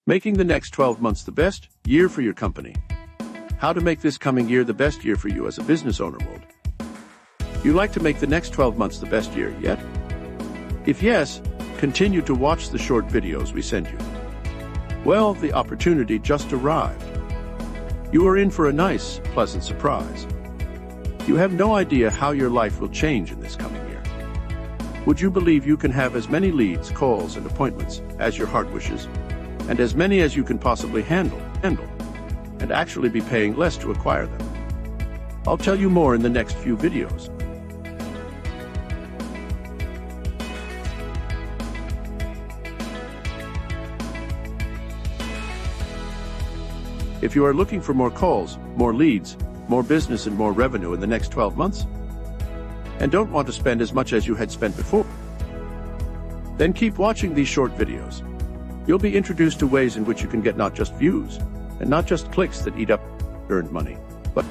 Making the next 12 months the best year for your company. How to make this coming year the best year for you as a business owner world. You like to make the next 12 months the best year yet? If yes, continue to watch the short videos we send you. Well, the opportunity just arrived. You are in for a nice, pleasant surprise. You have no idea how your life will change in this coming year. Would you believe you can have as many leads, calls, and appointments as your heart wishes, and as many as you can possibly handle, and actually be paying less to acquire them? I'll tell you more in the next few videos. If you are looking for more calls, more leads, more business and more revenue in the next 12 months, and don't want to spend as much as you had spent before, then keep watching these short videos. You'll be introduced to ways in which you can get not just views, and not just clicks that eat up earned money, but